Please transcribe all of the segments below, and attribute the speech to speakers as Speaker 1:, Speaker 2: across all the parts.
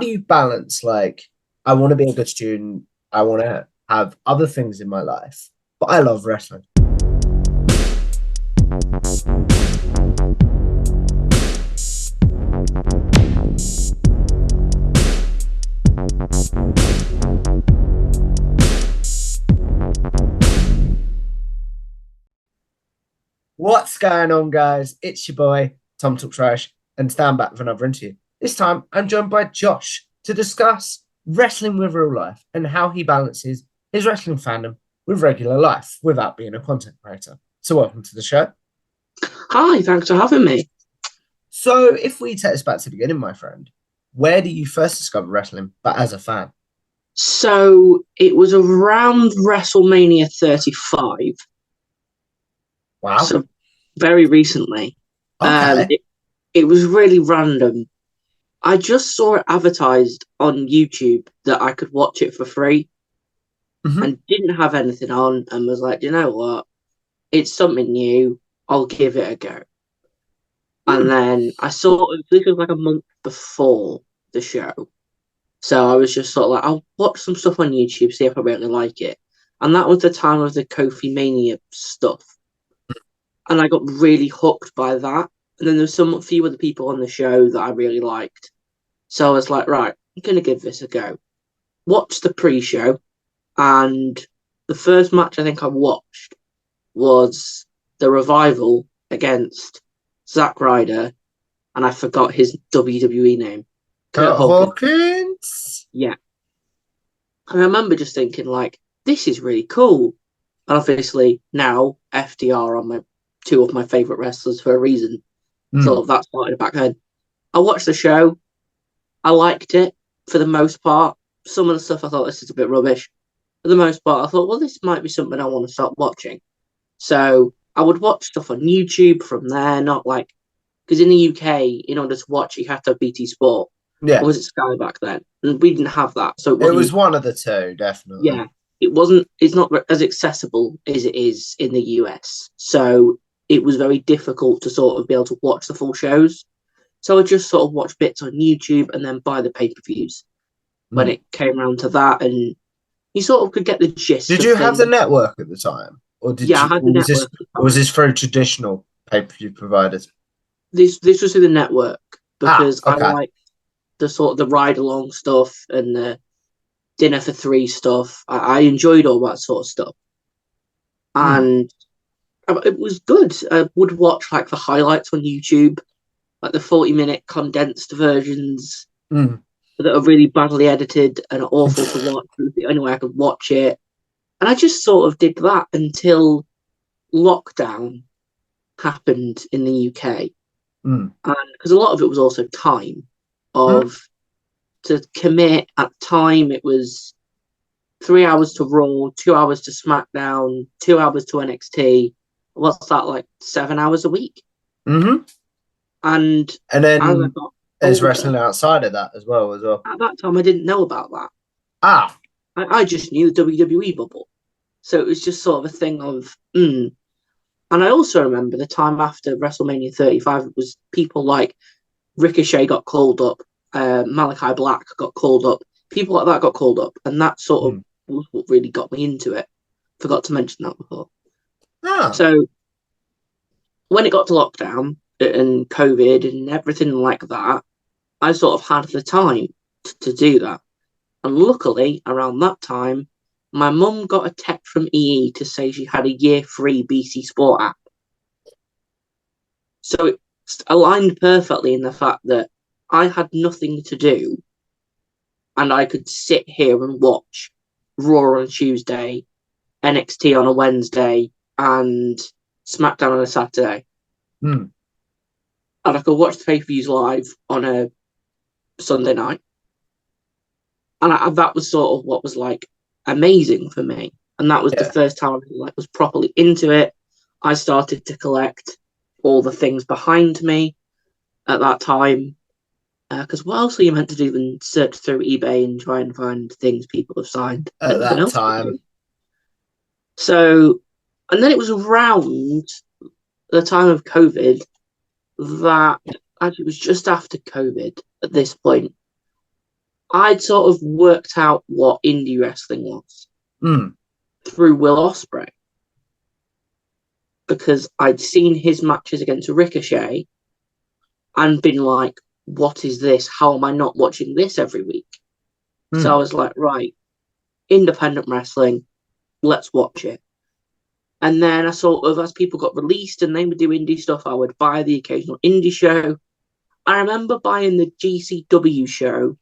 Speaker 1: do you balance like I want to be a good student, I want to have other things in my life, but I love wrestling. What's going on, guys? It's your boy Tom Talk Trash, and stand back for another interview. This time, I'm joined by Josh to discuss wrestling with real life and how he balances his wrestling fandom with regular life without being a content creator. So, welcome to the show.
Speaker 2: Hi, thanks for having me.
Speaker 1: So, if we take us back to the beginning, my friend, where did you first discover wrestling, but as a fan?
Speaker 2: So it was around WrestleMania 35,
Speaker 1: Wow.
Speaker 2: so very recently. Um,
Speaker 1: Okay.
Speaker 2: it, it was really random. I just saw it advertised on YouTube that I could watch it for free
Speaker 1: Hmm.
Speaker 2: and didn't have anything on and was like, you know what? It's something new. I'll give it a go. And then this was like a month before the show. So I was just sort of like, I'll watch some stuff on YouTube, see if I really like it. And that was the time of the Kofi Mania stuff. And I got really hooked by that. And then there's some few other people on the show that I really liked. So I was like, right, I'm gonna give this a go. Watched the pre-show, and the first match I think I watched was the Revival against Zack Ryder, and I forgot his WWE name. Kurt
Speaker 1: Kurt
Speaker 2: Hawkins.
Speaker 1: Hawkins.
Speaker 2: Yeah. And I remember just thinking, like, this is really cool. And obviously now FDR are my two of my favourite wrestlers for a reason.
Speaker 1: Mm.
Speaker 2: So that started back then. I watched the show. I liked it for the most part. Some of the stuff I thought this is a bit rubbish. For the most part, I thought, well, this might be something I want to start watching. So I would watch stuff on YouTube from there, not like because in the UK, in order to watch, you had to have BT Sport. Or
Speaker 1: Yeah.
Speaker 2: was it Sky back then? And we didn't have that, so it
Speaker 1: It was
Speaker 2: wasn't.
Speaker 1: one of the two, definitely.
Speaker 2: Yeah, it wasn't. It's not as accessible as it is in the US. So it was very difficult to sort of be able to watch the full shows. So I just sort of watched bits on YouTube and then buy the pay per views when
Speaker 1: Mm.
Speaker 2: it came around to that, and you sort of could get the gist
Speaker 1: Did
Speaker 2: of
Speaker 1: you have
Speaker 2: things.
Speaker 1: the network at the time, or did
Speaker 2: Yeah, I
Speaker 1: you?
Speaker 2: had the
Speaker 1: Or was this
Speaker 2: network at the
Speaker 1: or was
Speaker 2: time.
Speaker 1: this through traditional pay-per-view providers?
Speaker 2: This was through the network
Speaker 1: Ah,
Speaker 2: because I
Speaker 1: okay.
Speaker 2: like the sort of the ride along stuff and the dinner for three stuff. I enjoyed all that sort of stuff,
Speaker 1: Mm.
Speaker 2: and it was good. I would watch like the highlights on YouTube, like the 40-minute condensed versions
Speaker 1: Mm.
Speaker 2: that are really badly edited and are awful to watch. It was the only way I could watch it. And I just sort of did that until lockdown happened in the UK.
Speaker 1: Mm.
Speaker 2: And because a lot of it was also time
Speaker 1: Mm.
Speaker 2: of to commit at the time, it was 3 hours to Raw, 2 hours to SmackDown, 2 hours to NXT. What's that, like 7 hours a week?
Speaker 1: Hmm.
Speaker 2: And
Speaker 1: And
Speaker 2: as I
Speaker 1: then
Speaker 2: got
Speaker 1: there's
Speaker 2: older,
Speaker 1: wrestling outside of that as well.
Speaker 2: at that time, I didn't know about that.
Speaker 1: Ah.
Speaker 2: I just knew the WWE bubble. So it was just sort of a thing of, And I also remember the time after WrestleMania 35, it was people like Ricochet got called up, Malachi Black got called up, people like that got called up. And that sort of
Speaker 1: Mm.
Speaker 2: was what really got me into it. Forgot to mention that before.
Speaker 1: Ah.
Speaker 2: So when it got to lockdown and COVID and everything like that, I sort of had the time to do that. And luckily, around that time, my mum got a text from EE to say she had a year free BT Sport app. So it aligned perfectly in the fact that I had nothing to do and I could sit here and watch Raw on a Tuesday, NXT on a Wednesday, and SmackDown on a Saturday.
Speaker 1: Mm.
Speaker 2: And I could watch the pay per views live on a Sunday night. And that was sort of what was like amazing for me. And that was the
Speaker 1: Yeah.
Speaker 2: first time I like was properly into it. I started to collect all the things behind me at that time. Because what else are you meant to do than search through eBay and try and find things people have signed?
Speaker 1: At
Speaker 2: Anything
Speaker 1: that
Speaker 2: else to
Speaker 1: time.
Speaker 2: do? So, and then it was around the time of COVID that actually it was just after COVID at this point I'd sort of worked out what indie wrestling was
Speaker 1: Mm.
Speaker 2: through Will Ospreay because I'd seen his matches against Ricochet and been like, what is this? How am I not watching this every week? So I
Speaker 1: Mm.
Speaker 2: was like, right, independent wrestling, let's watch it. And then I sort of, as people got released and they would do indie stuff, I would buy the occasional indie show. I remember buying the GCW show,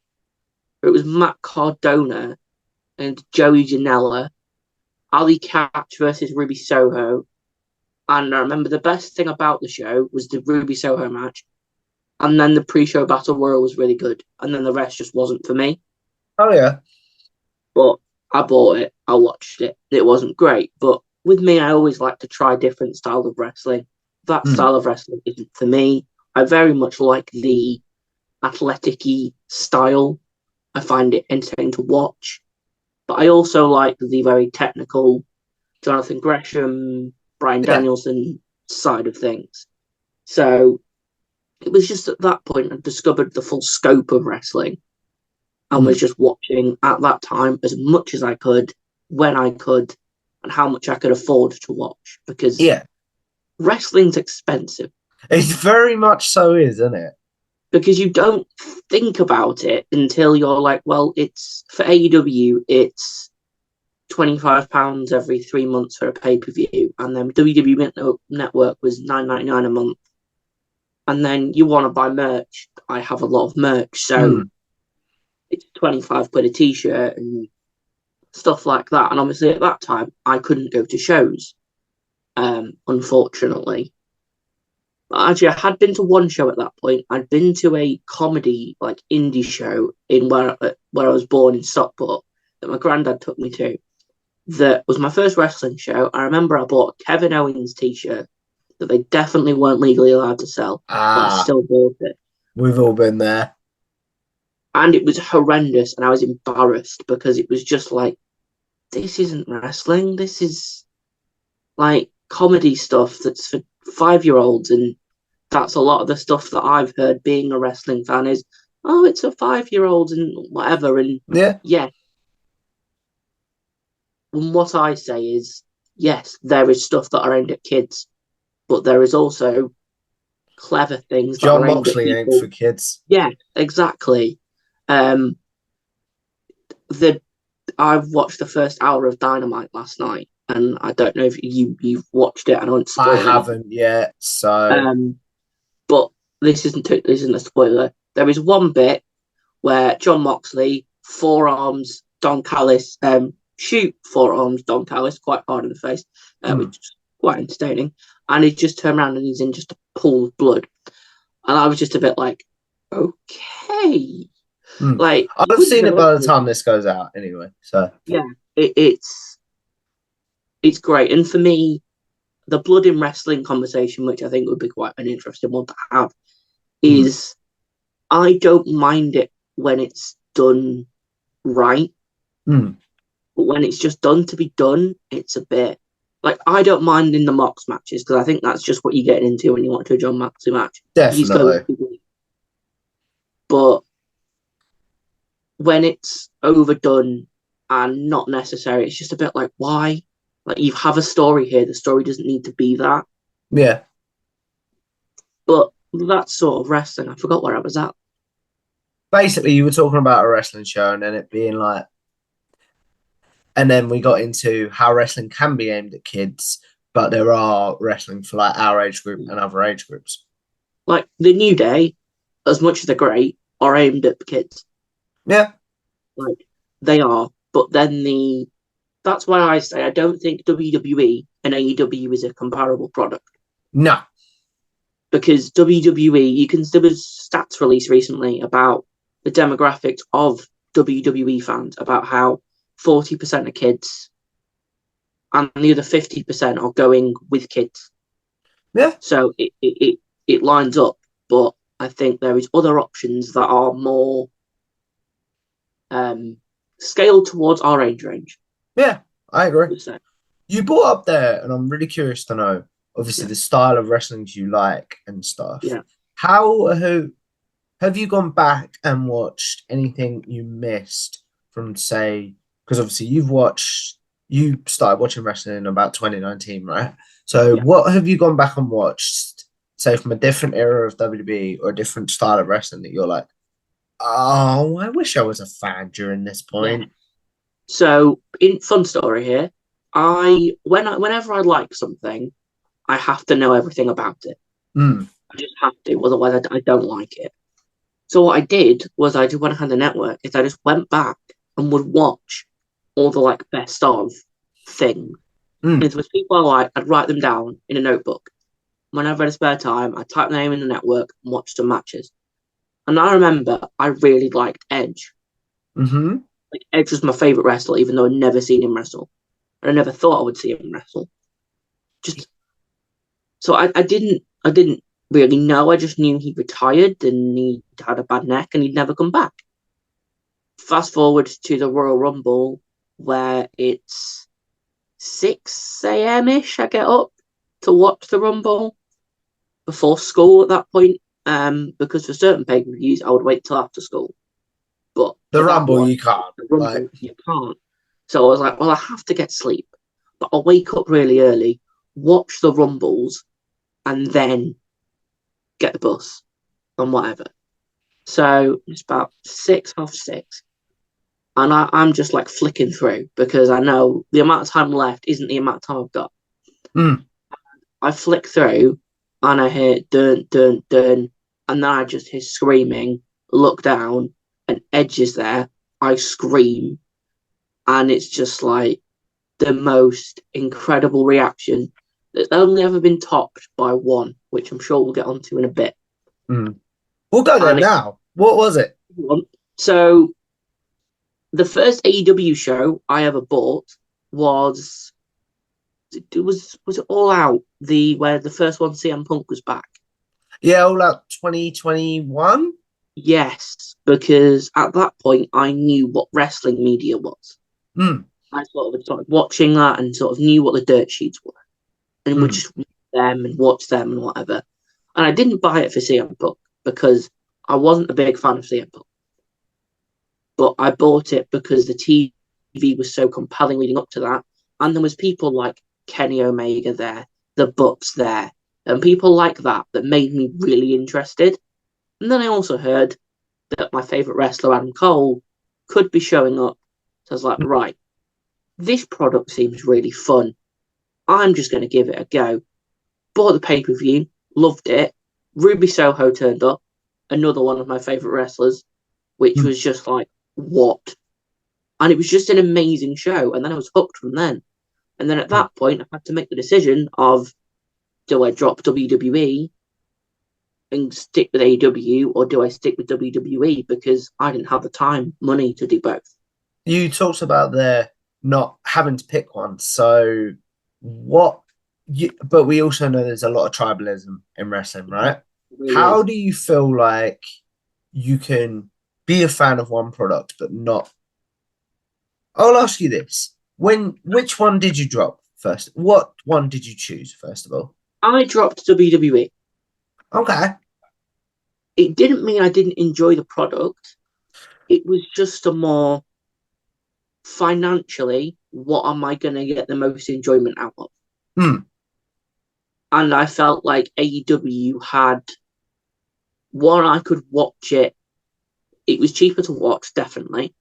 Speaker 2: where it was Matt Cardona and Joey Janela, Ali Catch versus Ruby Soho. And I remember the best thing about the show was the Ruby Soho match. And then the pre-show battle royal was really good. And then the rest just wasn't for me.
Speaker 1: Oh yeah.
Speaker 2: But I bought it. I watched it. It wasn't great. But with me, I always like to try different styles of wrestling. That
Speaker 1: Mm.
Speaker 2: style of wrestling isn't for me. I very much like the athletic-y style. I find it entertaining to watch. But I also like the very technical Jonathan Gresham, Brian
Speaker 1: Yeah.
Speaker 2: Danielson side of things. So it was just at that point I discovered the full scope of wrestling and was just watching at that time as much as I could, when I could, and how much I could afford to watch because
Speaker 1: Yeah.
Speaker 2: wrestling's expensive.
Speaker 1: It's very much so, isn't it?
Speaker 2: Because you don't think about it until you're like, well, it's for AEW, it's £25 every 3 months for a pay-per-view, and then WWE Network was $9.99 a month. And then you want to buy merch. I have a lot of merch, so it's 25 quid a t-shirt and stuff like that. And obviously at that time, I couldn't go to shows, unfortunately. But actually, I had been to one show at that point. I'd been to a comedy, like indie show in where I was born in Stockport that my granddad took me to. That was my first wrestling show. I remember I bought a Kevin Owens t-shirt that they definitely weren't legally allowed to sell, but I still bought it.
Speaker 1: We've all been there.
Speaker 2: And it was horrendous, and I was embarrassed because it was just like, this isn't wrestling. This is like comedy stuff that's for 5-year-olds, and that's a lot of the stuff that I've heard being a wrestling fan is, oh, it's a 5-year-old and whatever. And
Speaker 1: yeah.
Speaker 2: And what I say is, yes, there is stuff that are aimed at kids, but there is also clever things that
Speaker 1: John
Speaker 2: are aimed at
Speaker 1: Moxley ain't
Speaker 2: people.
Speaker 1: for kids.
Speaker 2: Yeah, exactly. I've watched the first hour of Dynamite last night, and I don't know if you've watched it. I don't spoil
Speaker 1: I haven't yet, so
Speaker 2: but this isn't a spoiler. There is one bit where John Moxley forearms Don Callis, shoot forearms Don Callis quite hard in the face, which is quite entertaining. And he just turned around and he's in just a pool of blood, and I was just a bit like, okay. Like,
Speaker 1: I've seen it by the time this goes out anyway. So
Speaker 2: yeah, it's great. And for me, the blood in wrestling conversation, which I think would be quite an interesting one to have, is I don't mind it when it's done right. But when it's just done to be done, it's a bit like, I don't mind in the Mox matches because I think that's just what you're getting into when you want to a John Moxley match.
Speaker 1: Definitely.
Speaker 2: But when it's overdone and not necessary, it's just a bit like, why? Like, you have a story here. The story doesn't need to be that.
Speaker 1: Yeah.
Speaker 2: But that's sort of wrestling. I forgot where I was at.
Speaker 1: Basically, you were talking about a wrestling show and then it being like, and then we got into how wrestling can be aimed at kids, but there are wrestling for like our age group and other age groups.
Speaker 2: Like the New Day, as much as they're great, are aimed at the kids.
Speaker 1: Yeah.
Speaker 2: Like, they are. But then that's why I say I don't think WWE and AEW is a comparable product.
Speaker 1: No.
Speaker 2: Because WWE, there was stats released recently about the demographics of WWE fans, about how 40% are kids and the other 50% are going with kids.
Speaker 1: Yeah.
Speaker 2: So it lines up, but I think there is other options that are more scaled towards our age range.
Speaker 1: Yeah, I agree. You brought up there, and I'm really curious to know, obviously, the style of wrestling you like and stuff.
Speaker 2: Yeah.
Speaker 1: How have you gone back and watched anything you missed from, say, because obviously you started watching wrestling in about 2019, right? So
Speaker 2: Yeah.
Speaker 1: what have you gone back and watched, say, from a different era of WWE or a different style of wrestling that you're like, oh, I wish I was a fan during this
Speaker 2: Yeah.
Speaker 1: point?
Speaker 2: So, in fun story here, whenever I like something, I have to know everything about it.
Speaker 1: Mm,
Speaker 2: I just have to, otherwise I don't like it. So what I did was I did when I had the network is I just went back and would watch all the like best of things. And
Speaker 1: mm,
Speaker 2: if there was people I like, I'd write them down in a notebook. Whenever I had spare time, I'd type the name in the network and watch some matches. And I remember I really liked Edge.
Speaker 1: mm-hmm.
Speaker 2: Like Edge was my favorite wrestler, even though I'd never seen him wrestle. And I never thought I would see him wrestle. Just so I didn't really know. I just knew he retired and he had a bad neck and he'd never come back. Fast forward to the Royal Rumble where it's 6 a.m. ish. I get up to watch the Rumble before school at that point. Because for certain pay per views, I would wait till after school. But
Speaker 1: The
Speaker 2: for that
Speaker 1: Rumble,
Speaker 2: one,
Speaker 1: you can't.
Speaker 2: the
Speaker 1: Like,
Speaker 2: Rumble, you can't. So I was like, well, I have to get sleep, but I'll wake up really early, watch the Rumbles, and then get the bus and whatever. So it's about 6, 6:30. And I'm just like flicking through because I know the amount of time left isn't the amount of time I've got.
Speaker 1: mm,
Speaker 2: I flick through and I hear dun dun dun, and then I just hear screaming, look down, and Edge is there. I scream, and it's just like the most incredible reaction that's only ever been topped by one, which I'm sure we'll get onto in a bit.
Speaker 1: mm. We'll go there
Speaker 2: And
Speaker 1: now. What was it?
Speaker 2: so the first AEW show I ever bought was was it All Out, the where the first one CM Punk was back.
Speaker 1: Yeah, All Out 2021.
Speaker 2: Yes, because at that point I knew what wrestling media was.
Speaker 1: Mm,
Speaker 2: I sort of started watching that and sort of knew what the dirt sheets were, and would
Speaker 1: mm,
Speaker 2: just read them and watch them and whatever. And I didn't buy it for CM Punk because I wasn't a big fan of CM Punk, but I bought it because the TV was so compelling leading up to that, and there was people like Kenny Omega there, the Bucks there, and people like that that made me really interested. And then I also heard that my favorite wrestler Adam Cole could be showing up. So I was like,
Speaker 1: mm.
Speaker 2: right, this product seems really fun. I'm just going to give it a go. Bought the pay per view, loved it. Ruby Soho turned up, another one of my favorite wrestlers, which
Speaker 1: Mm.
Speaker 2: was just like, what? And it was just an amazing show. And then I was hooked from then. And then at
Speaker 1: Mm.
Speaker 2: that point, I had to make the decision of do I drop WWE and stick with AEW or do I stick with WWE because I didn't have the time, money to do both.
Speaker 1: You talked about there not having to pick one. So what but we also know there's a lot of tribalism in wrestling, right?
Speaker 2: It really
Speaker 1: How
Speaker 2: is.
Speaker 1: do you feel like you can be a fan of one product but not? I'll ask you this. Which one did you drop first? What one did you choose, first of all?
Speaker 2: I dropped WWE.
Speaker 1: Okay.
Speaker 2: It didn't mean I didn't enjoy the product. It was just a more financially, what am I going to get the most enjoyment out of?
Speaker 1: Hmm.
Speaker 2: And I felt like AEW had one, I could watch it. It was cheaper to watch, definitely,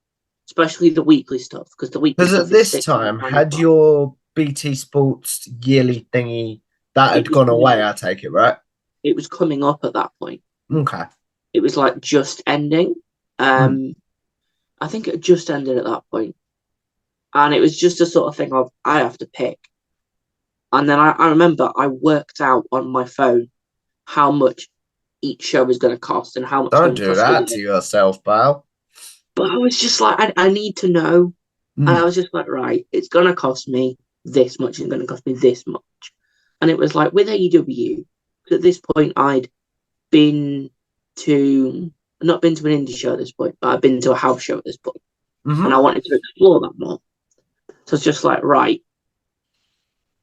Speaker 2: especially the weekly stuff, because the weekly
Speaker 1: Because at
Speaker 2: stuff is
Speaker 1: this
Speaker 2: six
Speaker 1: time,
Speaker 2: ninety
Speaker 1: had
Speaker 2: five.
Speaker 1: your BT Sports yearly thingy that
Speaker 2: It
Speaker 1: had
Speaker 2: was
Speaker 1: gone
Speaker 2: coming
Speaker 1: away,
Speaker 2: up.
Speaker 1: I take it, right?
Speaker 2: It was coming up at that point.
Speaker 1: Okay.
Speaker 2: It was like just ending.
Speaker 1: Hmm.
Speaker 2: I think it just ended at that point. And it was just a sort of thing of I have to pick. And then I remember I worked out on my phone how much each show was going to cost and how much it's
Speaker 1: Don't
Speaker 2: going to
Speaker 1: do
Speaker 2: cost
Speaker 1: that
Speaker 2: me.
Speaker 1: to yourself, pal.
Speaker 2: But I was just like, I need to know. And I
Speaker 1: Hmm.
Speaker 2: was just like, right, it's going to cost me this much. It's going to cost me this much. And it was like with AEW, at this point, I'd been to, not been to an indie show at this point, but I'd been to a house show at this point. And I
Speaker 1: Mm-hmm.
Speaker 2: wanted to explore that more. So it's just like, right,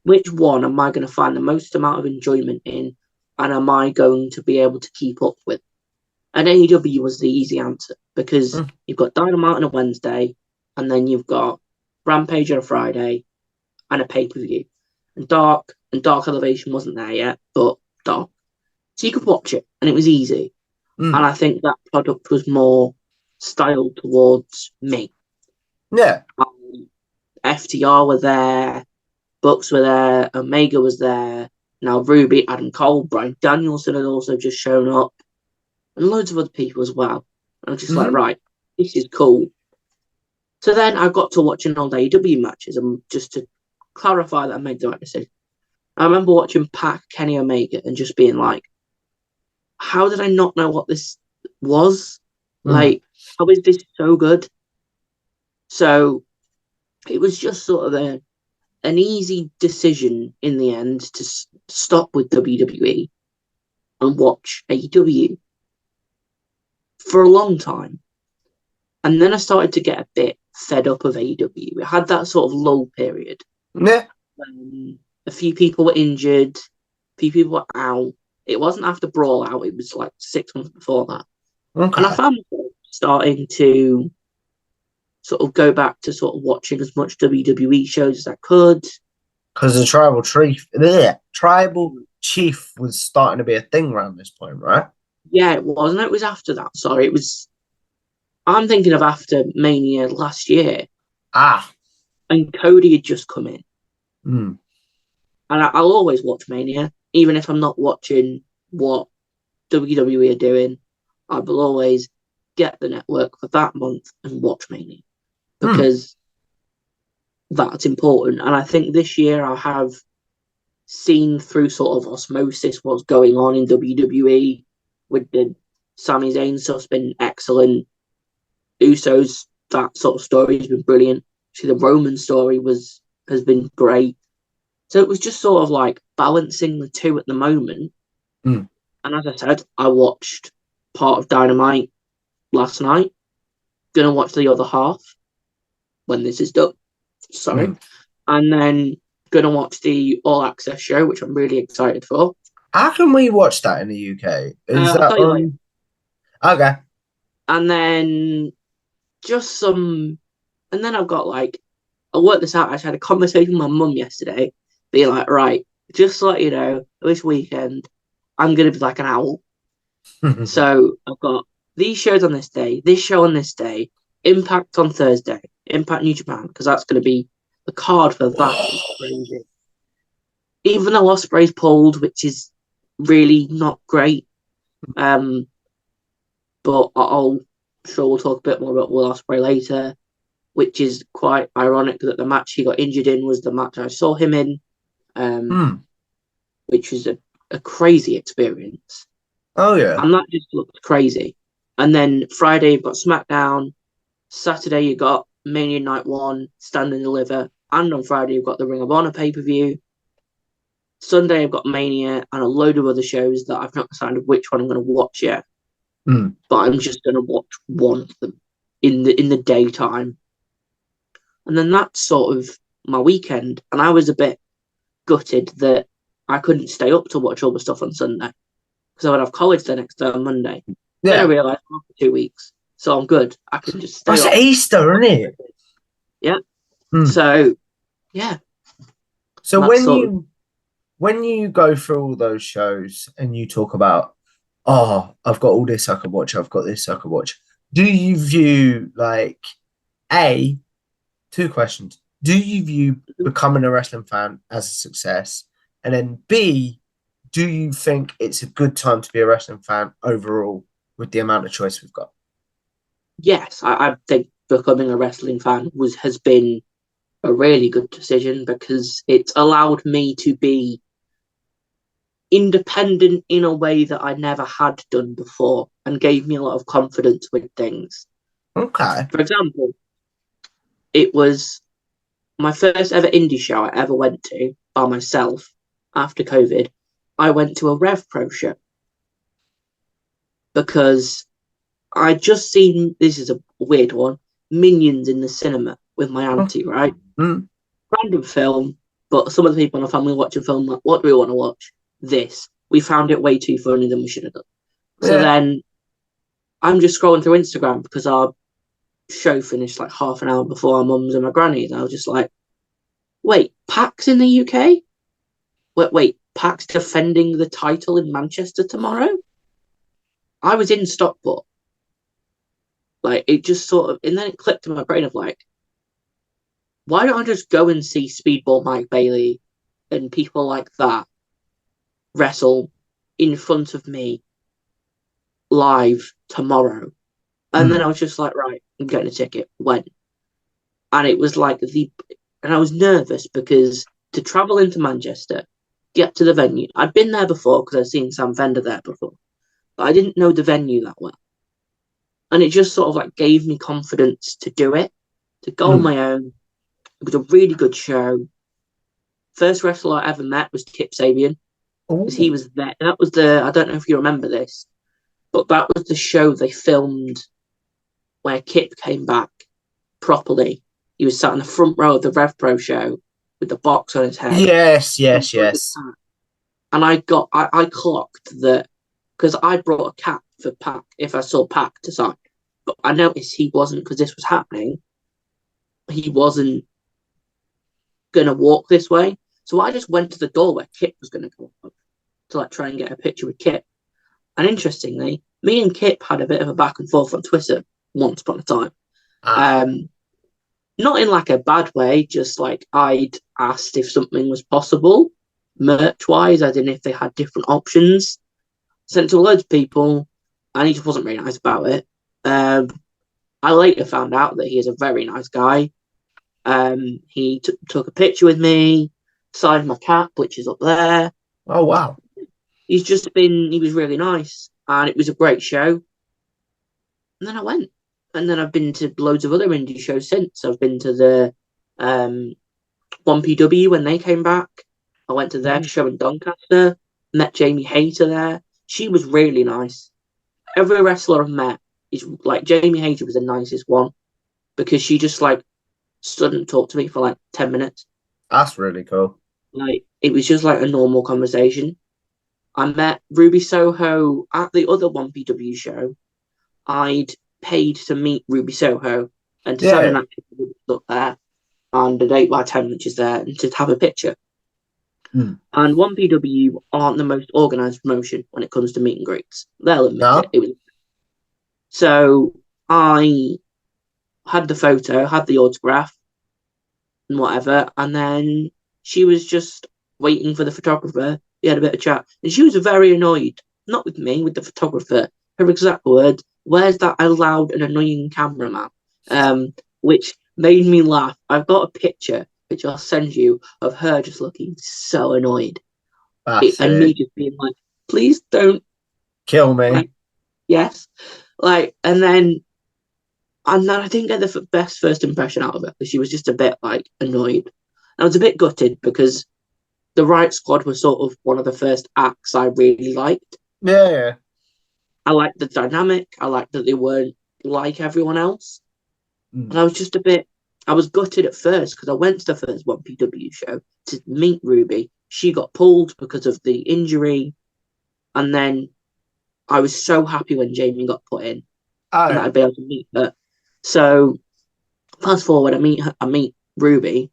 Speaker 2: which one am I going to find the most amount of enjoyment in? And am I going to be able to keep up with? And AEW was the easy answer because
Speaker 1: Mm.
Speaker 2: you've got Dynamite on a Wednesday, and then you've got Rampage on a Friday, and a pay-per-view. And Dark Elevation wasn't there yet, but Dark. So you could watch it, and it was easy.
Speaker 1: Mm.
Speaker 2: And I think that product was more styled towards me.
Speaker 1: Yeah.
Speaker 2: FTR were there, Bucks were there, Omega was there. Now Ruby, Adam Cole, Bryan Danielson had also just shown up, and loads of other people as well. And I'm just like, right, this is cool. So then I got to watching all the AEW matches, and just to clarify that I made the right decision. I remember watching Pac, Kenny Omega, and just being like, how did I not know what this was? Like, how is this so good? So it was just sort of an easy decision in the end to stop with WWE and watch AEW for a long time. And then I started to get a bit fed up of AEW. We had that sort of lull period.
Speaker 1: Yeah.
Speaker 2: A few people were injured, a few people were out. It wasn't after Brawl Out, it was like 6 months before that.
Speaker 1: Okay.
Speaker 2: And I found myself starting to sort of go back to sort of watching as much WWE shows as I could.
Speaker 1: Because the tribal chief was starting to be a thing around this point, right?
Speaker 2: Yeah, it was. No, it was after that. Sorry, it was. I'm thinking of after Mania last year. And Cody had just come in.
Speaker 1: Mm.
Speaker 2: And I'll always watch Mania, even if I'm not watching what WWE are doing. I will always get the network for that month and watch Mania because that's important. And I think this year I have seen through sort of osmosis what's going on in WWE with the Sami Zayn stuff's been excellent. Usos, that sort of story has been brilliant. See, the Roman story has been great. So it was just sort of like balancing the two at the moment.
Speaker 1: Mm.
Speaker 2: And as I said, I watched part of Dynamite last night. Gonna watch the other half when this is done. Sorry. And then gonna watch the All Access show, which I'm really excited for.
Speaker 1: How can we watch that in the UK? Is that on? Okay.
Speaker 2: And then just some, and then I've got like, I worked this out. I had a conversation with my mum yesterday, being like, right, just to let you know, this weekend, I'm going to be like an owl. So I've got these shows on this day, this show on this day, Impact on Thursday, Impact New Japan, because that's going to be the card for that. Crazy. Even though Ospreay's pulled, which is really not great. But I'm sure we'll talk a bit more about Will Ospreay later, which is quite ironic that the match he got injured in was the match I saw him in, which was a crazy experience.
Speaker 1: Oh, yeah.
Speaker 2: And that just looked crazy. And then Friday, you've got SmackDown. Saturday, you got Mania Night 1, Stand and Deliver. And on Friday, you've got the Ring of Honor pay-per-view. Sunday, I've got Mania and a load of other shows that I've not decided which one I'm going to watch yet. But I'm just going to watch one of them in the daytime. And then that's sort of my weekend. And I was a bit gutted that I couldn't stay up to watch all the stuff on Sunday because I would have college the next day on Monday. Yeah. Then I realised I'm off for 2 weeks. So I'm good. I can just stay
Speaker 1: That's
Speaker 2: up.
Speaker 1: Easter, isn't it?
Speaker 2: Yeah. So, yeah.
Speaker 1: So when you go through all those shows and you talk about, oh, I've got all this I could watch, I've got this I could watch, do you view, like, A, 2 questions. Do you view becoming a wrestling fan as a success? And then B, do you think it's a good time to be a wrestling fan overall with the amount of choice we've got?
Speaker 2: Yes, I think becoming a wrestling fan has been a really good decision because it's allowed me to be independent in a way that I never had done before and gave me a lot of confidence with things.
Speaker 1: Okay.
Speaker 2: For example, it was my first ever indie show I ever went to by myself after COVID. I went to a Rev Pro show because I just seen, this is a weird one, Minions in the cinema with my auntie, right? Random film, but some of the people in the family watching film like, what do we want to watch? This. We found it way too funny than we should have done. So then I'm just scrolling through Instagram because our show finished like half an hour before our mums and my granny's. And I was just like, wait, Pac's in the UK? Wait, Pac's defending the title in Manchester tomorrow? I was in Stockport. Like, it just sort of, and then it clicked in my brain of like, why don't I just go and see Speedball Mike Bailey and people like that wrestle in front of me live tomorrow? And then I was just like, right, I'm getting a ticket. When? And it was like and I was nervous because to travel into Manchester, get to the venue, I'd been there before because I'd seen Sam Fender there before, but I didn't know the venue that well. And it just sort of like gave me confidence to do it, to go on my own. It was a really good show. First wrestler I ever met was Kip Sabian, because he was there. And that was I don't know if you remember this, but that was the show they filmed where Kip came back properly. He was sat in the front row of the Rev Pro show with the box on his head.
Speaker 1: Yes.
Speaker 2: And I clocked that because I brought a cap for Pac if I saw Pac to sign. But I noticed he wasn't, because this was happening, he wasn't going to walk this way. So I just went to the door where Kip was going to go up to like try and get a picture with Kip. And interestingly, me and Kip had a bit of a back and forth on Twitter once upon a time. Not in like a bad way, just like I'd asked if something was possible, merch-wise, as in if they had different options. Sent to loads of people, and he just wasn't very nice about it. I later found out that he is a very nice guy. He took a picture with me, signed my cap, which is up there.
Speaker 1: Oh, wow.
Speaker 2: He was really nice, and it was a great show. And then I went. And then I've been to loads of other indie shows since. I've been to the 1PW when they came back. I went to their show in Doncaster, met Jamie Hayter there. She was really nice. Every wrestler I've met is like, Jamie Hayter was the nicest one, because she just like stood and talked to me for like 10 minutes.
Speaker 1: That's really cool.
Speaker 2: Like, it was just like a normal conversation. I met Ruby Soho at the other 1PW show. I'd paid to meet Ruby Soho and to sign an activity up there, and an 8x10 which is there, and to have a picture. And 1PW aren't the most organised promotion when it comes to meet and greets. They'll admit it. So I had the photo, had the autograph, and whatever, and then she was just waiting for the photographer. We had a bit of chat, and she was very annoyed, not with me, with the photographer. Her exact words, "Where's that loud and annoying cameraman?" Which made me laugh. I've got a picture, which I'll send you, of her just looking so annoyed. And me just being like, please don't
Speaker 1: kill me.
Speaker 2: Like, yes. Like, and then I didn't get the best first impression out of her, because she was just a bit like annoyed. I was a bit gutted because the Riot Squad was sort of one of the first acts I really liked.
Speaker 1: Yeah.
Speaker 2: I liked the dynamic. I liked that they weren't like everyone else. And I was just I was gutted at first, because I went to the first 1PW show to meet Ruby. She got pulled because of the injury. And then I was so happy when Jamie got put in and that I'd be able to meet her. So fast forward, I meet Ruby.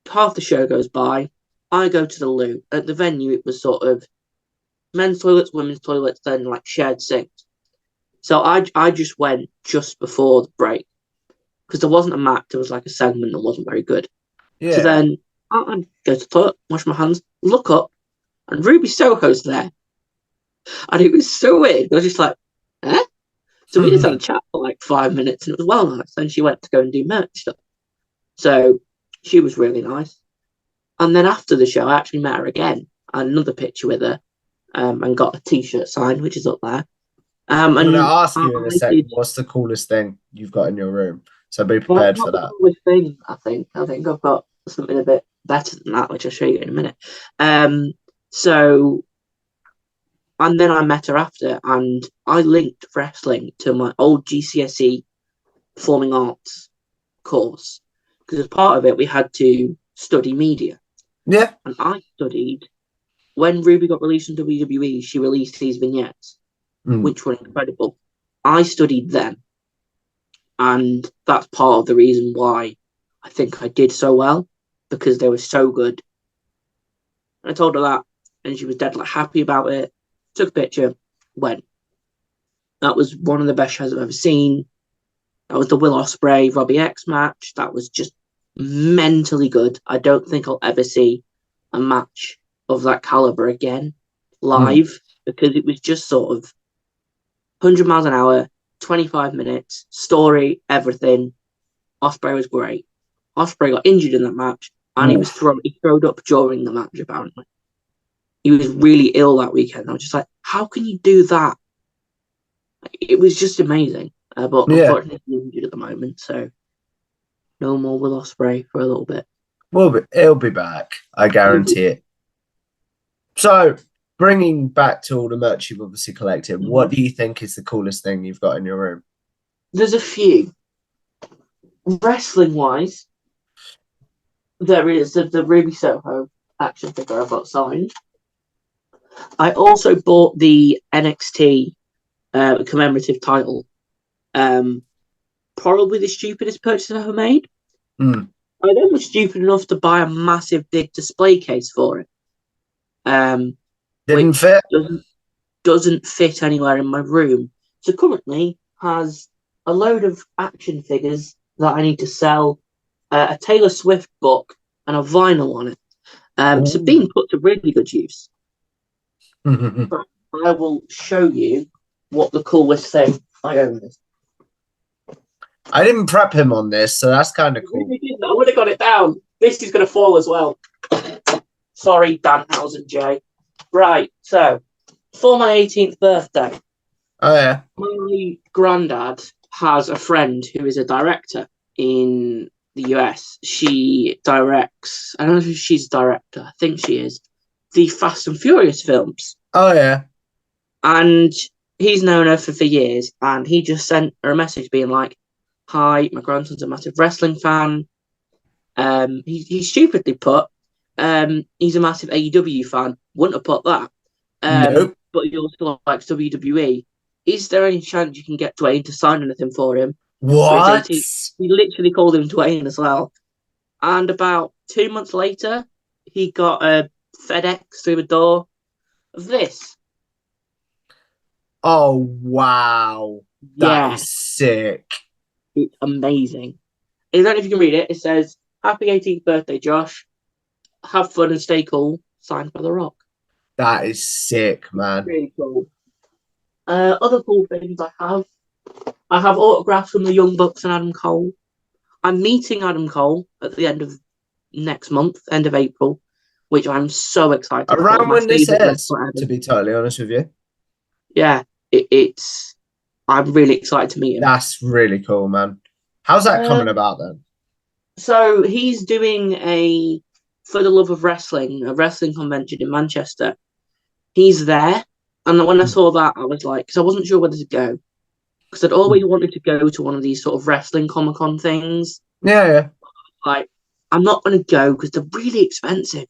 Speaker 2: Half the show goes by. I go to the loo. At the venue, it was sort of men's toilets, women's toilets, then like shared sinks. So I just went just before the break, because there wasn't a match. There was like a segment that wasn't very good.
Speaker 1: Yeah.
Speaker 2: So then I go to the toilet, wash my hands, look up, and Ruby Soho's there. And it was so weird. I was just like, eh? So we just had a chat for like 5 minutes, and it was well nice. Then she went to go and do merch stuff. So she was really nice. And then after the show, I actually met her again. I had another picture with her, and got a T-shirt signed, which is up there.
Speaker 1: I'm going to ask you in a second, what's the coolest thing you've got in your room? So be prepared for that.
Speaker 2: Thing, I think I've got something a bit better than that, which I'll show you in a minute. And then I met her after, and I linked wrestling to my old GCSE performing arts course, because as part of it, we had to study media.
Speaker 1: Yeah.
Speaker 2: And I studied, when Ruby got released on WWE, she released these vignettes, which were incredible. I studied them, and that's part of the reason why I think I did so well, because they were so good. And I told her that, and she was dead like happy about it. Took a picture, went. That was one of the best shows I've ever seen. That was the Will Ospreay Robbie X match. That was just mentally good. I don't think I'll ever see a match of that caliber again live, because it was just sort of 100 miles an hour, 25 minutes, story, everything. Ospreay was great. Ospreay got injured in that match, and he throwed up during the match, apparently. He was really ill that weekend. I was just like, how can you do that? It was just amazing. But unfortunately, he's injured at the moment, so no more Will Ospreay for a little bit.
Speaker 1: Well, he'll be back. I guarantee it. So, bringing back to all the merch you've obviously collected, what do you think is the coolest thing you've got in your room?
Speaker 2: There's a few. Wrestling-wise, there is the Ruby Soho action figure I got signed. I also bought the NXT commemorative title. Probably the stupidest purchase I've ever made. I then was stupid enough to buy a massive big display case for it.
Speaker 1: Didn't fit?
Speaker 2: Doesn't fit anywhere in my room. So currently has a load of action figures that I need to sell, a Taylor Swift book, and a vinyl on it. So being put to really good use. But I will show you what the coolest thing I own is.
Speaker 1: I didn't prep him on this, so that's kind of cool.
Speaker 2: I would have got it down. This is going to fall as well. Sorry, Danhausen J. Right, so for my 18th birthday,
Speaker 1: my
Speaker 2: granddad has a friend who is a director in the US. She directs, I don't know if she's a director, I think she is, the Fast and Furious films. And he's known her for years, and he just sent her a message being like, hi, my grandson's a massive wrestling fan. He stupidly put, he's a massive AEW fan. Wouldn't have put that.
Speaker 1: Nope.
Speaker 2: But he also likes WWE. Is there any chance you can get Dwayne to sign anything for him?
Speaker 1: What?
Speaker 2: He literally called him Dwayne as well. And about 2 months later, he got a FedEx through the door of this.
Speaker 1: Oh, wow. That is sick.
Speaker 2: It's amazing. I don't know if you can read it. It says, happy 18th birthday, Josh. Have fun and stay cool. Signed by The Rock.
Speaker 1: That is sick, man.
Speaker 2: Really cool. Other cool things I have autographs from the Young Bucks and Adam Cole. I'm meeting Adam Cole at the end of next month, end of April, which I'm so excited about.
Speaker 1: Around when this is, to be totally honest with you.
Speaker 2: Yeah, I'm really excited to meet him.
Speaker 1: That's really cool, man. How's that coming about then?
Speaker 2: So he's doing a For the Love of Wrestling, a wrestling convention in Manchester. He's there. And when I saw that, I was like, because I wasn't sure whether to go. Because I'd always wanted to go to one of these sort of wrestling Comic-Con things.
Speaker 1: Yeah.
Speaker 2: Like, I'm not going to go because they're really expensive.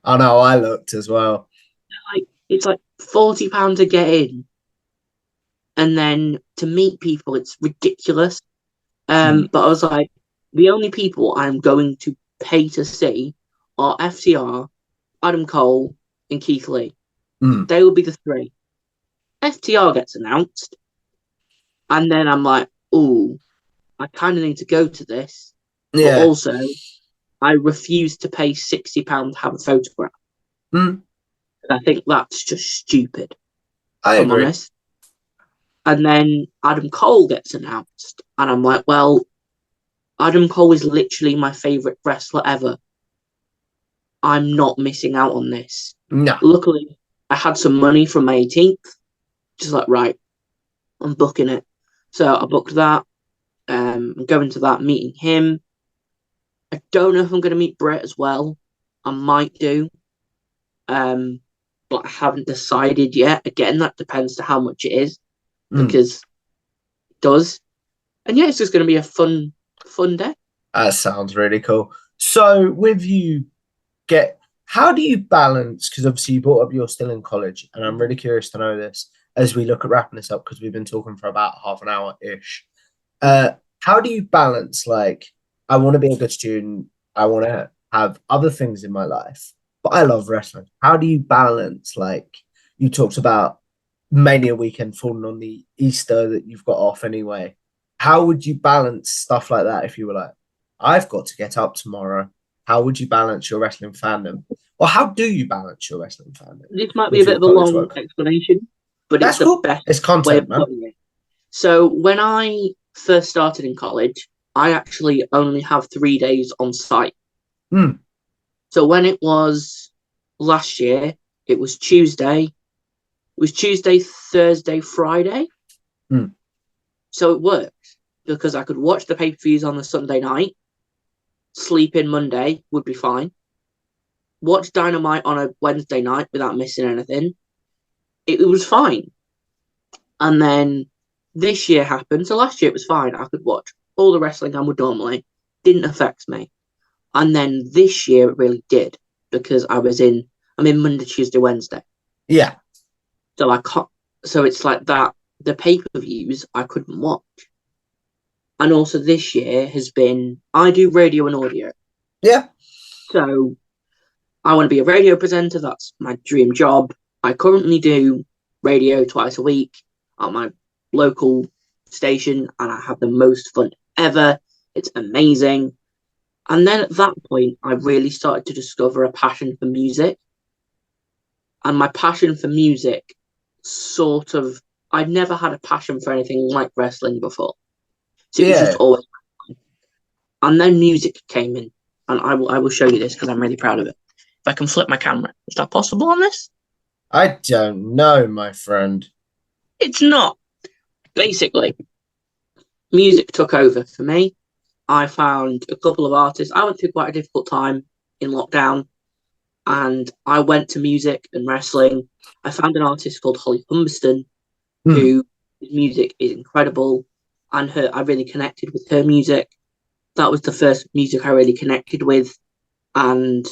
Speaker 1: I know, I looked as well.
Speaker 2: It's like £40 to get in. And then to meet people, it's ridiculous. But I was like, the only people I'm going to pay to see are FTR, Adam Cole, and Keith Lee. They will be the three. FTR gets announced. And then I'm like, ooh, I kind of need to go to this. Yeah. But also, I refuse to pay £60 to have a photograph. I think that's just stupid.
Speaker 1: I agree.
Speaker 2: Honest. And then Adam Cole gets announced. And I'm like, well, Adam Cole is literally my favourite wrestler ever. I'm not missing out on this.
Speaker 1: No.
Speaker 2: Luckily, I had some money from my 18th. Just like, right, I'm booking it. So I booked that. I'm going to that, meeting him. I don't know if I'm going to meet Brett as well. I might do. But I haven't decided yet. Again, that depends to how much it is. Because it does. And yeah, it's just going to be a fun day.
Speaker 1: That sounds really cool. So with you, how do you balance, because obviously you brought up you're still in college, and I'm really curious to know this, as we look at wrapping this up, because we've been talking for about half an hour ish. How do you balance, like, I want to be a good student, I want to have other things in my life, but I love wrestling. How do you balance, like, you talked about Mania weekend falling on the Easter that you've got off anyway. How would you balance stuff like that if you were like, I've got to get up tomorrow? How would you balance your wrestling fandom? Or how do you balance your wrestling fandom
Speaker 2: This might be a
Speaker 1: with
Speaker 2: bit
Speaker 1: your
Speaker 2: of a
Speaker 1: college
Speaker 2: long
Speaker 1: work?
Speaker 2: explanation, but it's
Speaker 1: That's
Speaker 2: the
Speaker 1: cool.
Speaker 2: best
Speaker 1: It's
Speaker 2: way of
Speaker 1: content, man.
Speaker 2: putting it. So when I first started in college, I actually only have 3 days on site.
Speaker 1: Hmm.
Speaker 2: So when it was last year, it was Tuesday. It was Tuesday, Thursday, Friday.
Speaker 1: Hmm.
Speaker 2: So it worked because I could watch the pay-per-views on the Sunday night, sleep in Monday would be fine, watch Dynamite on a Wednesday night without missing anything. It was fine. And then this year happened. So last year it was fine. I could watch all the wrestling I would normally. Didn't affect me. And then this year it really did because I'm in Monday, Tuesday, Wednesday.
Speaker 1: Yeah.
Speaker 2: So I can't. So it's like that. The pay-per-views I couldn't watch. And also this year has been, I do radio and audio.
Speaker 1: Yeah.
Speaker 2: So I want to be a radio presenter. That's my dream job. I currently do radio twice a week at my local station, and I have the most fun ever. It's amazing. And then at that point, I really started to discover a passion for music. And my passion for music I'd never had a passion for anything like wrestling before. So it was just
Speaker 1: Yeah.
Speaker 2: always. And then music came in, and I will show you this because I'm really proud of it. If I can flip my camera, is that possible on this?
Speaker 1: I don't know, my friend.
Speaker 2: It's not. Basically, music took over for me. I found a couple of artists. I went through quite a difficult time in lockdown, and I went to music and wrestling. I found an artist called Holly Humberston, who his music is incredible, and I really connected with her music. That was the first music I really connected with, and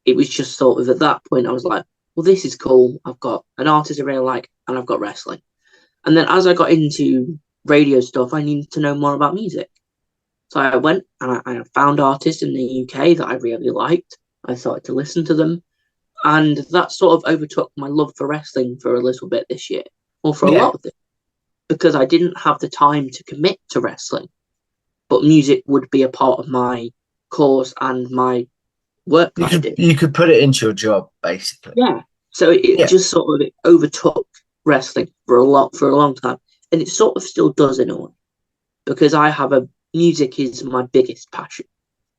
Speaker 2: it was just sort of at that point I was like, well, this is cool. I've got an artist I really like, and I've got wrestling. And then as I got into radio stuff, I needed to know more about music. So I went and I found artists in the UK that I really liked. I started to listen to them. And that sort of overtook my love for wrestling for a little bit this year, or for a lot of it, because I didn't have the time to commit to wrestling. But music would be a part of my course and my work that I did.
Speaker 1: You could put it into your job, basically.
Speaker 2: Yeah. So it just sort of overtook wrestling for a long time. And it sort of still does in a way. Because music is my biggest passion.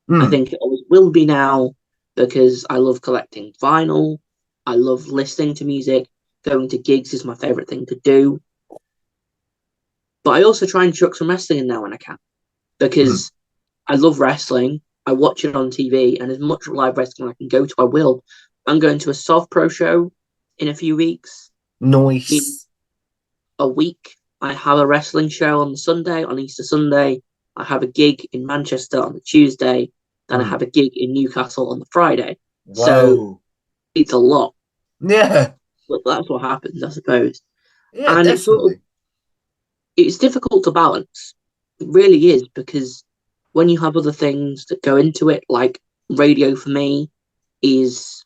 Speaker 2: I think it always will be now because I love collecting vinyl. I love listening to music. Going to gigs is my favourite thing to do. But I also try and chuck some wrestling in now when I can. Because I love wrestling. I watch it on TV. And as much live wrestling I can go to, I will. I'm going to a Soft Pro show in a few weeks.
Speaker 1: Nice.
Speaker 2: In a week, I have a wrestling show on the Sunday, on Easter Sunday. I have a gig in Manchester on the Tuesday. Then I have a gig in Newcastle on the Friday.
Speaker 1: Whoa.
Speaker 2: So it's a lot.
Speaker 1: Yeah.
Speaker 2: But that's what happens, I suppose.
Speaker 1: Yeah,
Speaker 2: and
Speaker 1: definitely.
Speaker 2: It's difficult to balance. It really is, because when you have other things that go into it, like radio for me is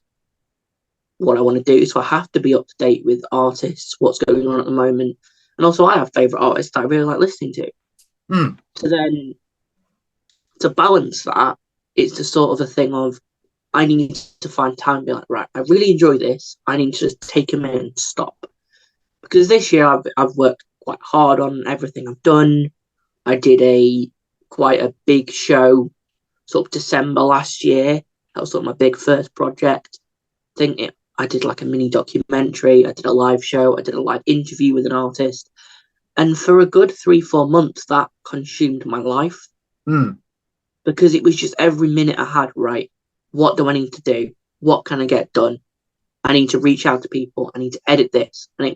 Speaker 2: what I want to do. So I have to be up to date with artists, what's going on at the moment. And also I have favourite artists that I really like listening to. So then to balance that, it's the sort of a thing of I need to find time and be like, right, I really enjoy this. I need to just take a minute and stop. Because this year I've worked quite hard on everything I've done. I did quite a big show sort of December last year. That was sort of my big first project. I did like a mini documentary. I did a live show. I did a live interview with an artist. And for a good 3-4 months, that consumed my life. Because it was just every minute I had, right, what do I need to do? What can I get done? I need to reach out to people. I need to edit this. And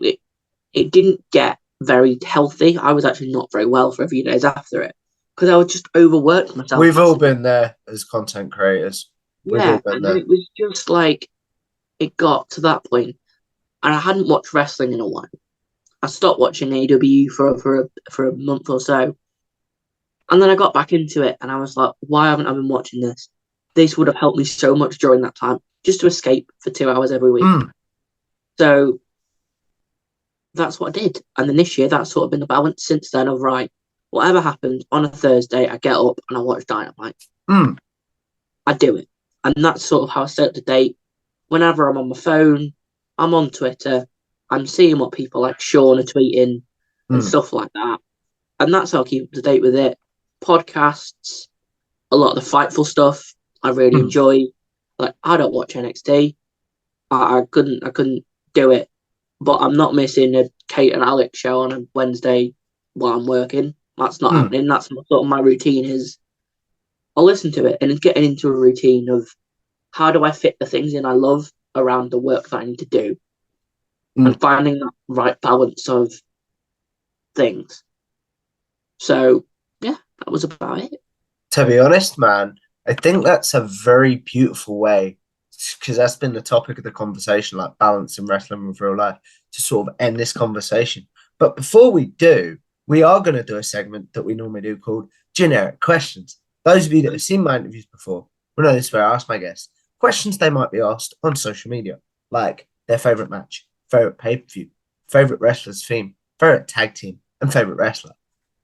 Speaker 2: it didn't get very healthy. I was actually not very well for a few days after it because I was just overworked myself.
Speaker 1: We've all been there as content creators.
Speaker 2: Yeah, and then it was just like, it got to that point, and I hadn't watched wrestling in a while. I stopped watching AEW for a month or so, and then I got back into it, and I was like, why haven't I been watching this? This would have helped me so much during that time, just to escape for 2 hours every week. So that's what I did. And then this year, that's sort of been the balance since then of, right, whatever happened on a Thursday, I get up and I watch Dynamite. I do it. And that's sort of how I stay up to date. Whenever I'm on my phone, I'm on Twitter, I'm seeing what people like Sean are tweeting and stuff like that. And that's how I keep up to date with it. Podcasts, a lot of the Fightful stuff, I really enjoy. Like, I don't watch NXT. I couldn't do it. But I'm not missing a Kate and Alex show on a Wednesday while I'm working. That's not happening. That's sort of my routine is. I'll listen to it and it's getting into a routine of how do I fit the things in I love around the work that I need to do and finding that right balance of things. So, yeah, that was about it.
Speaker 1: To be honest, man, I think that's a very beautiful way, because that's been the topic of the conversation, like balancing wrestling with real life, to sort of end this conversation. But before we do, we are going to do a segment that we normally do called Generic Questions. Those of you that have seen my interviews before will know this is where I ask my guests questions they might be asked on social media, like their favourite match, favourite pay-per-view, favourite wrestler's theme, favourite tag team, and favourite wrestler.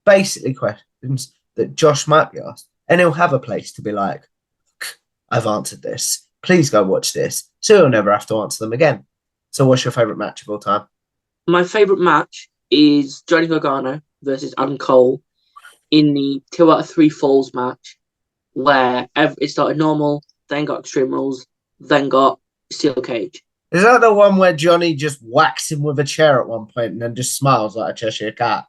Speaker 1: Basically questions that Josh might be asked, and he'll have a place to be like, I've answered this. Please go watch this, so you'll never have to answer them again. So what's your favourite match of all time?
Speaker 2: My favourite match is Johnny Gargano versus Adam Cole in the 2 out of 3 falls match, where it started normal, then got Extreme Rules, then got Steel Cage.
Speaker 1: Is that the one where Johnny just whacks him with a chair at one point and then just smiles like a Cheshire cat?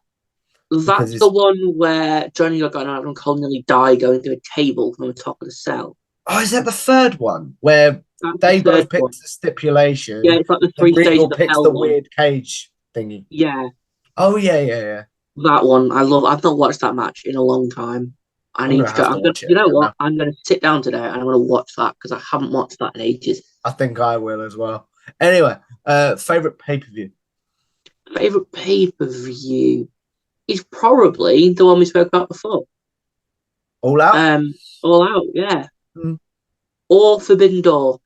Speaker 2: That's the one where Johnny Gargano and Adam Cole nearly die going through a table from the top of the cell.
Speaker 1: Oh, is that the third one where they both picked the stipulation?
Speaker 2: Yeah, it's like the 3 stages of
Speaker 1: picks
Speaker 2: hell
Speaker 1: the
Speaker 2: one.
Speaker 1: weird cage thingy.
Speaker 2: Yeah.
Speaker 1: Oh yeah.
Speaker 2: That one I love. I've not watched that match in a long time. I need to go. You know what? I'm going to sit down today and I'm going to watch that because I haven't watched that in ages.
Speaker 1: I think I will as well. Anyway, favorite pay-per-view?
Speaker 2: Favorite pay-per-view is probably the one we spoke about before.
Speaker 1: All Out?
Speaker 2: All Out, yeah. Or Forbidden Door.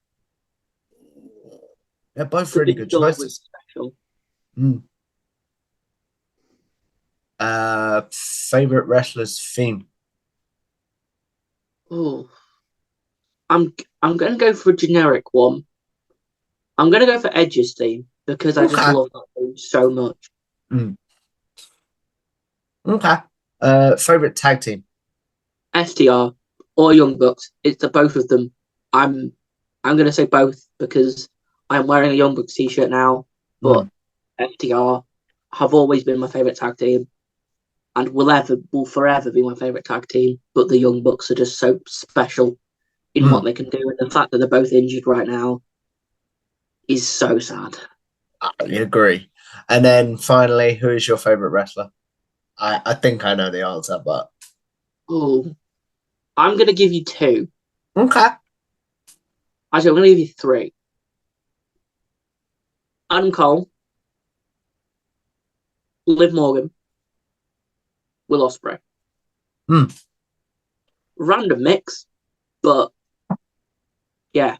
Speaker 1: They're both really good choices. Favorite wrestler's theme?
Speaker 2: Oh, I'm going to go for a generic one. I'm going to go for Edge's theme because I just love that theme so much.
Speaker 1: Okay. Favorite tag team?
Speaker 2: FTR or Young Bucks. It's the both of them. I'm going to say both because I'm wearing a Young Bucks t-shirt now, but FTR have always been my favorite tag team and will forever be my favorite tag team. But the Young Bucks are just so special in what they can do, and the fact that they're both injured right now is so sad.
Speaker 1: I agree. And then finally, who is your favorite wrestler? I think I know the answer, but
Speaker 2: I'm going to give you 2.
Speaker 1: Okay.
Speaker 2: Actually, I'm going to give you 3. Adam Cole, Liv Morgan, Will Ospreay. Random mix, but yeah.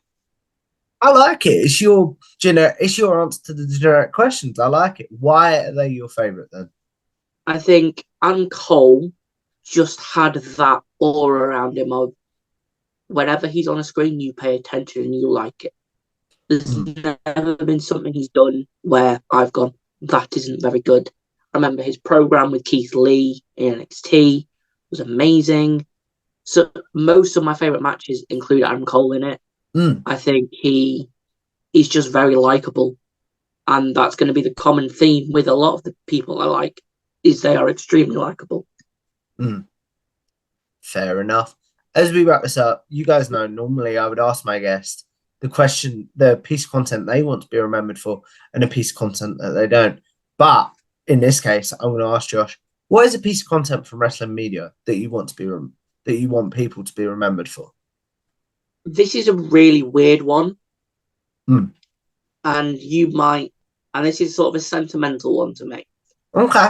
Speaker 1: I like it. It's your answer to the generic questions. I like it. Why are they your favourite then?
Speaker 2: I think Adam Cole just had that aura around him of whenever he's on a screen, you pay attention and you like it. There's never been something he's done where I've gone, that isn't very good. I remember his program with Keith Lee in NXT was amazing. So most of my favourite matches include Adam Cole in it. I think he's just very likable. And that's going to be the common theme with a lot of the people I like, is they are extremely likable.
Speaker 1: Fair enough. As we wrap this up, you guys know normally I would ask my guest the piece of content they want to be remembered for and a piece of content that they don't. But in this case, I'm going to ask Josh, what is a piece of content from wrestling media that you want people to be remembered for?
Speaker 2: This is a really weird one. And this is sort of a sentimental one to me.
Speaker 1: Okay.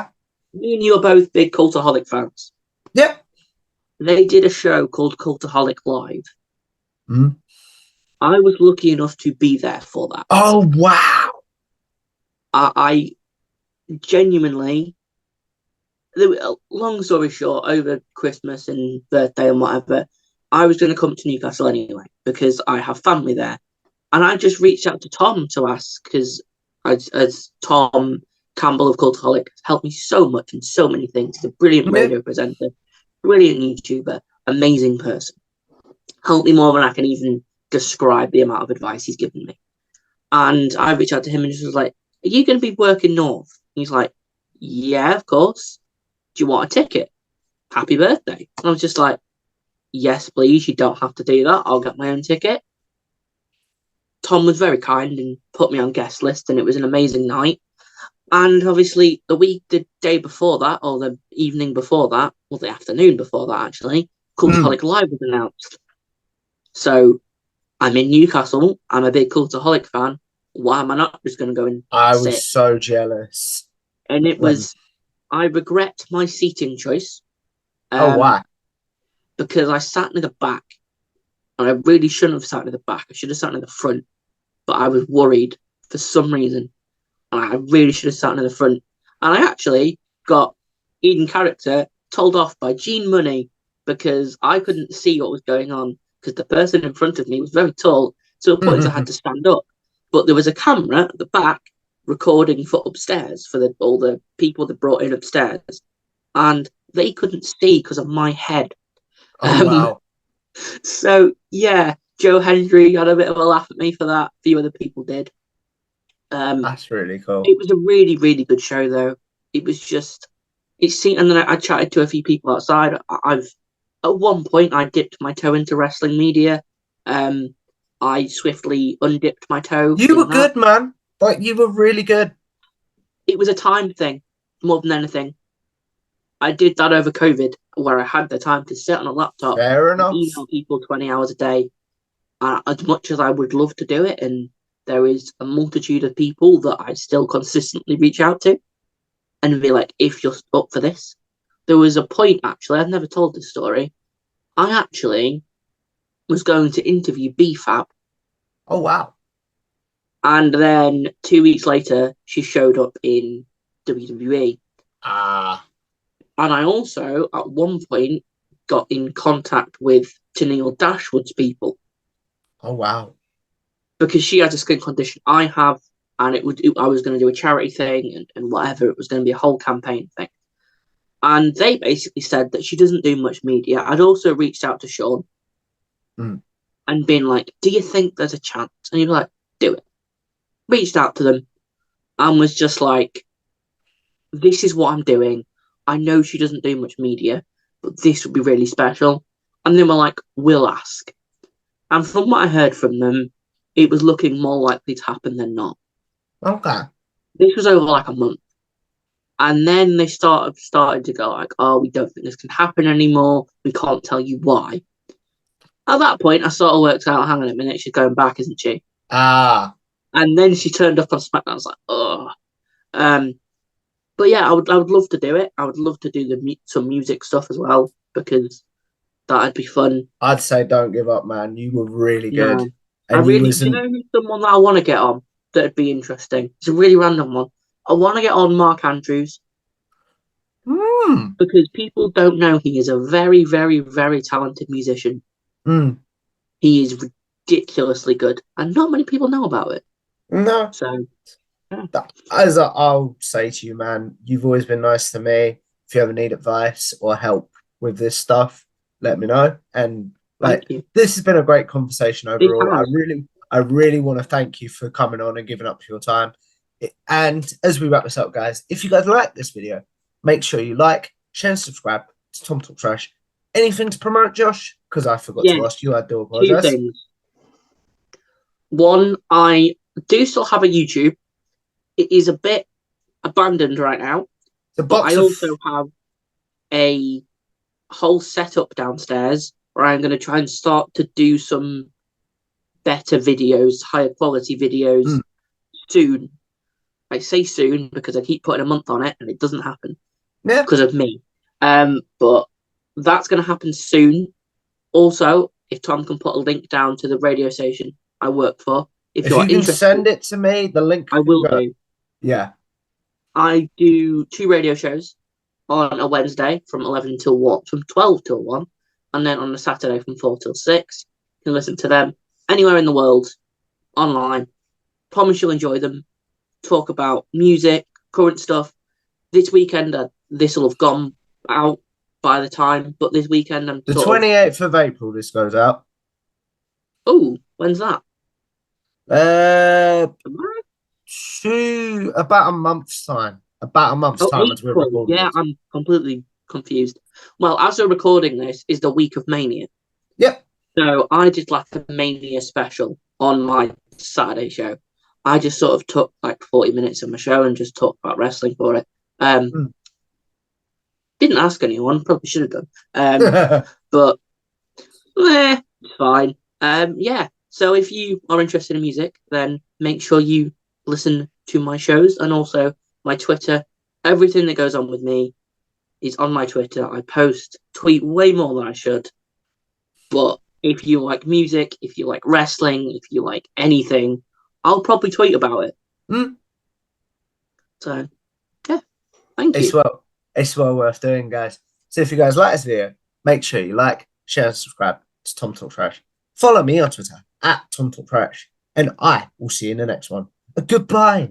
Speaker 2: Me and you are both big Cultaholic fans.
Speaker 1: Yep.
Speaker 2: They did a show called Cultaholic Live.
Speaker 1: Mm.
Speaker 2: I was lucky enough to be there for that.
Speaker 1: Oh wow.
Speaker 2: I genuinely, long story short, over Christmas and birthday and whatever, I was going to come to Newcastle anyway because I have family there. And I just reached out to Tom to ask because as Tom Campbell of Cultaholic has helped me so much in so many things. He's a brilliant
Speaker 1: Yeah.
Speaker 2: radio presenter, brilliant YouTuber, amazing person. Helped me more than I can even describe the amount of advice he's given me. And I reached out to him and just was like, "Are you going to be working north?" He's like, "Yeah, of course. Do you want a ticket? Happy birthday." And I was just like, "Yes, please. You don't have to do that. I'll get my own ticket." Tom was very kind and put me on guest list, and it was an amazing night. And obviously, the day before that, or the evening before that, or the afternoon before that, actually, Cultaholic Live was announced. So I'm in Newcastle. I'm a big Cultaholic fan. Why am I not just going to go and
Speaker 1: I
Speaker 2: sit?
Speaker 1: was so jealous.
Speaker 2: And it was, I regret my seating choice.
Speaker 1: Why?
Speaker 2: Because I sat near the back, and I really shouldn't have sat near the back. I should have sat near the front, but I was worried for some reason, and I really should have sat near the front. And I actually got Eden Character told off by Gene Money because I couldn't see what was going on because the person in front of me was very tall to a point I had to stand up. But there was a camera at the back recording for upstairs for all the people that brought in upstairs, and they couldn't see because of my head.
Speaker 1: Wow.
Speaker 2: So yeah, Joe Hendry had a bit of a laugh at me for that. A few other people did.
Speaker 1: That's really cool.
Speaker 2: It was a really, really good show, though. It was just, it seemed, and then I chatted to a few people outside. I've at one point I dipped my toe into wrestling media. I swiftly undipped my toe.
Speaker 1: You were good, man. Like you were really good.
Speaker 2: It was a time thing more than anything. I did that over COVID, where I had the time to sit on a laptop
Speaker 1: Fair enough.
Speaker 2: and email people 20 hours a day. As much as I would love to do it, and there is a multitude of people that I still consistently reach out to and be like, if you're up for this. There was a point, actually, I've never told this story. I actually was going to interview BFAP.
Speaker 1: Oh, wow.
Speaker 2: And then 2 weeks later, she showed up in WWE. And I also, at one point, got in contact with Tennille Dashwood's people.
Speaker 1: Oh, wow.
Speaker 2: Because she has a skin condition I have, and I was going to do a charity thing and whatever. It was going to be a whole campaign thing. And they basically said that she doesn't do much media. I'd also reached out to Sean and been like, do you think there's a chance? And he'd be like, do it. Reached out to them and was just like, this is what I'm doing. I know she doesn't do much media, but this would be really special. And they were like, we'll ask. And from what I heard from them, it was looking more likely to happen than not.
Speaker 1: Okay.
Speaker 2: This was over like a month. And then they started to go like, oh, we don't think this can happen anymore. We can't tell you why. At that point, I sort of worked out, hang on a minute, she's going back, isn't she? And then she turned up on SmackDown. I was like, oh. But yeah, I would love to do it. I would love to do some music stuff as well because that'd be fun.
Speaker 1: I'd say don't give up, man. You were really good.
Speaker 2: And
Speaker 1: I
Speaker 2: really, do you know who's someone that I want to get on that'd be interesting? It's a really random one. I want to get on Mark Andrews. Because people don't know he is a very, very, very talented musician. He is ridiculously good, and not many people know about it.
Speaker 1: No.
Speaker 2: So, yeah.
Speaker 1: As I'll say to you, man, you've always been nice to me. If you ever need advice or help with this stuff, let me know. And this has been a great conversation overall. I really want to thank you for coming on and giving up your time. And as we wrap this up, guys, if you guys like this video, make sure you like, share, and subscribe to Tom Talk Trash. Anything to promote, Josh? Because I forgot to ask you. I do apologize.
Speaker 2: 2 things. One, I do still have a YouTube. It is a bit abandoned right now. But I also have a whole setup downstairs where I'm going to try and start to do some better videos, higher quality videos soon. I say soon because I keep putting a month on it and it doesn't happen
Speaker 1: Yeah.
Speaker 2: because of me. But that's going to happen soon. Also, if Tom can put a link down to the radio station I work for, if
Speaker 1: If
Speaker 2: you're
Speaker 1: you can
Speaker 2: interested,
Speaker 1: send it to me, the link
Speaker 2: I
Speaker 1: can
Speaker 2: will
Speaker 1: go.
Speaker 2: do.
Speaker 1: Yeah.
Speaker 2: I do 2 radio shows on a Wednesday from 11 till 1, from 12 till 1, and then on a Saturday from 4 till 6. You can listen to them anywhere in the world, online. Promise you'll enjoy them. Talk about music, current stuff. This weekend, this will have gone out by the time, but this weekend I'm
Speaker 1: The
Speaker 2: sort of...
Speaker 1: 28th of April, this goes out.
Speaker 2: Oh, when's that?
Speaker 1: About a month's time. About a month's
Speaker 2: Oh,
Speaker 1: time as we're
Speaker 2: April.
Speaker 1: recording
Speaker 2: Yeah,
Speaker 1: this.
Speaker 2: I'm completely confused. Well, as we're recording this, is the week of Mania.
Speaker 1: Yep.
Speaker 2: So I did like a Mania special on my Saturday show. I just sort of took like 40 minutes of my show and just talked about wrestling for it. Didn't ask anyone, probably should have done. But it's fine. Yeah. So if you are interested in music, then make sure you listen to my shows and also my Twitter. Everything that goes on with me is on my Twitter. I tweet way more than I should. But if you like music, if you like wrestling, if you like anything, I'll probably tweet about it. So, yeah, thank you.
Speaker 1: It's well worth doing, guys. So if you guys like this video, make sure you like, share, and subscribe to Tom Talk Trash. Follow me on Twitter at Tom Talk Trash, and I will see you in the next one. Goodbye.